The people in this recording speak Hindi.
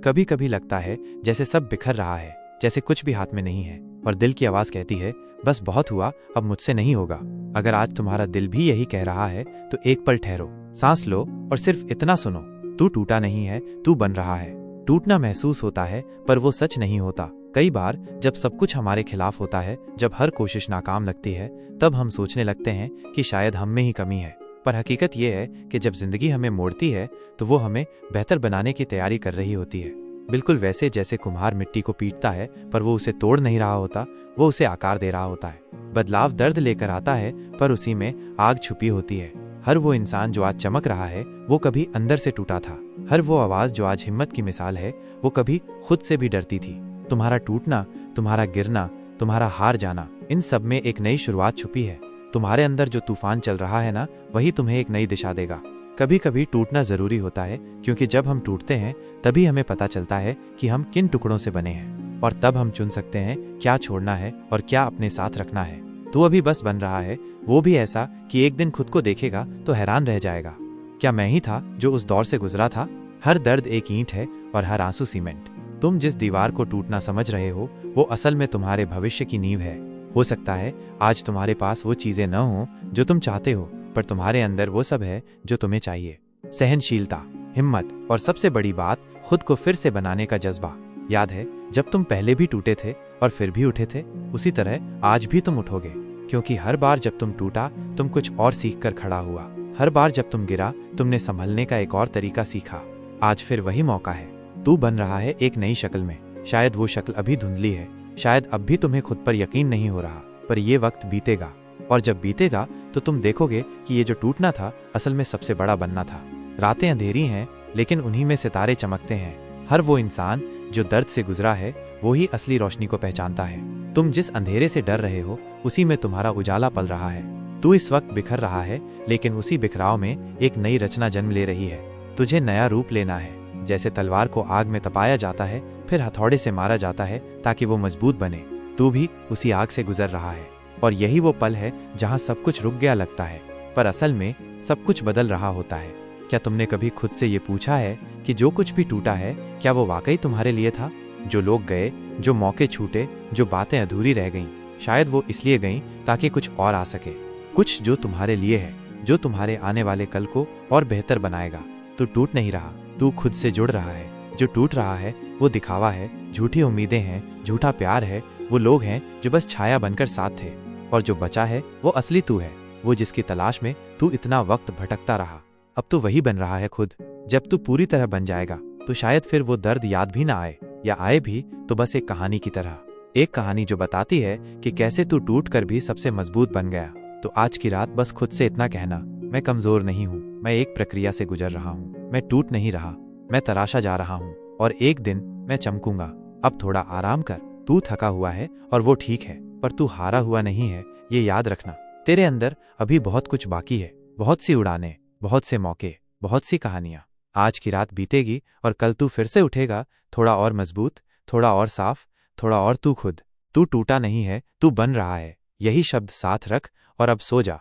कभी कभी लगता है जैसे सब बिखर रहा है, जैसे कुछ भी हाथ में नहीं है, और दिल की आवाज कहती है बस बहुत हुआ, अब मुझसे नहीं होगा। अगर आज तुम्हारा दिल भी यही कह रहा है तो एक पल ठहरो, सांस लो और सिर्फ इतना सुनो, तू टूटा नहीं है, तू बन रहा है। टूटना महसूस होता है पर वो सच नहीं होता। कई बार जब सब कुछ हमारे खिलाफ होता है, जब हर कोशिश नाकाम लगती है, तब हम सोचने लगते हैं कि शायद हम में ही कमी है। पर हकीकत ये है कि जब जिंदगी हमें मोड़ती है तो वो हमें बेहतर बनाने की तैयारी कर रही होती है। बिल्कुल वैसे जैसे कुम्हार मिट्टी को पीटता है पर वो उसे तोड़ नहीं रहा होता, वो उसे आकार दे रहा होता है। बदलाव दर्द लेकर आता है पर उसी में आग छुपी होती है। हर वो इंसान जो आज चमक रहा है वो कभी अंदर से टूटा था। हर वो आवाज जो आज हिम्मत की मिसाल है वो कभी खुद से भी डरती थी। तुम्हारा टूटना, तुम्हारा गिरना, तुम्हारा हार जाना, इन सब में एक नई शुरुआत छुपी है। तुम्हारे अंदर जो तूफान चल रहा है ना, वही तुम्हें एक नई दिशा देगा। कभी कभी टूटना जरूरी होता है, क्योंकि जब हम टूटते हैं तभी हमें पता चलता है कि हम किन टुकड़ों से बने हैं, और तब हम चुन सकते हैं क्या छोड़ना है और क्या अपने साथ रखना है। तू अभी बस बन रहा है, वो भी ऐसा कि एक दिन खुद को देखेगा तो हैरान रह जाएगा, क्या मैं ही था जो उस दौर से गुजरा था। हर दर्द एक ईंट है और हर आंसू सीमेंट। तुम जिस दीवार को टूटना समझ रहे हो वो असल में तुम्हारे भविष्य की नींव है। हो सकता है आज तुम्हारे पास वो चीजें न हो जो तुम चाहते हो, पर तुम्हारे अंदर वो सब है जो तुम्हें चाहिए। सहनशीलता, हिम्मत और सबसे बड़ी बात, खुद को फिर से बनाने का जज्बा। याद है जब तुम पहले भी टूटे थे और फिर भी उठे थे, उसी तरह आज भी तुम उठोगे, क्योंकि हर बार जब तुम टूटा तुम कुछ और सीख कर खड़ा हुआ। हर बार जब तुम गिरा तुमने संभलने का एक और तरीका सीखा। आज फिर वही मौका है। तू बन रहा है एक नई शक्ल में। शायद वो शक्ल अभी धुंधली है, शायद अब भी तुम्हें खुद पर यकीन नहीं हो रहा, पर ये वक्त बीतेगा, और जब बीतेगा तो तुम देखोगे कि ये जो टूटना था असल में सबसे बड़ा बनना था। रातें अंधेरी हैं लेकिन उन्हीं में सितारे चमकते हैं। हर वो इंसान जो दर्द से गुजरा है वो ही असली रोशनी को पहचानता है। तुम जिस अंधेरे से डर रहे हो उसी में तुम्हारा उजाला पल रहा है। तू इस वक्त बिखर रहा है, लेकिन उसी बिखराव में एक नई रचना जन्म ले रही है। तुझे नया रूप लेना है। जैसे तलवार को आग में तपाया जाता है फिर हथौड़े से मारा जाता है ताकि वो मजबूत बने, तू भी उसी आग से गुजर रहा है। और यही वो पल है जहां सब कुछ रुक गया लगता है, पर असल में सब कुछ बदल रहा होता है। क्या तुमने कभी खुद से ये पूछा है कि जो कुछ भी टूटा है क्या वो वाकई तुम्हारे लिए था? जो लोग गए, जो मौके छूटे, जो बातें अधूरी रह गईं, शायद वो इसलिए गईं ताकि कुछ और आ सके। कुछ जो तुम्हारे लिए है, जो तुम्हारे आने वाले कल को और बेहतर बनाएगा। तू टूट नहीं रहा, तू खुद से जुड़ रहा है। जो टूट रहा है वो दिखावा है, झूठी उम्मीदें हैं, झूठा प्यार है, वो लोग हैं जो बस छाया बनकर साथ थे। और जो बचा है वो असली तू है, वो जिसकी तलाश में तू इतना वक्त भटकता रहा। अब तो वही बन रहा है खुद। जब तू पूरी तरह बन जाएगा तो शायद फिर वो दर्द याद भी ना आए, या आए भी तो बस एक कहानी की तरह। एक कहानी जो बताती है कि कैसे तू टूट कर भी सबसे मजबूत बन गया। तो आज की रात बस खुद से इतना कहना, मैं कमजोर नहीं हूँ, मैं एक प्रक्रिया से गुजर रहा हूँ, मैं टूट नहीं रहा, मैं तराशा जा रहा हूँ, और एक दिन मैं चमकूंगा। अब थोड़ा आराम कर, तू थका हुआ है और वो ठीक है, पर तू हारा हुआ नहीं है, ये याद रखना। तेरे अंदर अभी बहुत कुछ बाकी है, बहुत सी उड़ानें, बहुत से मौके, बहुत सी कहानियां। आज की रात बीतेगी और कल तू फिर से उठेगा, थोड़ा और मजबूत, थोड़ा और साफ, थोड़ा और तू खुद। तू टूटा नहीं है, तू बन रहा है। यही शब्द साथ रख और अब सो जा।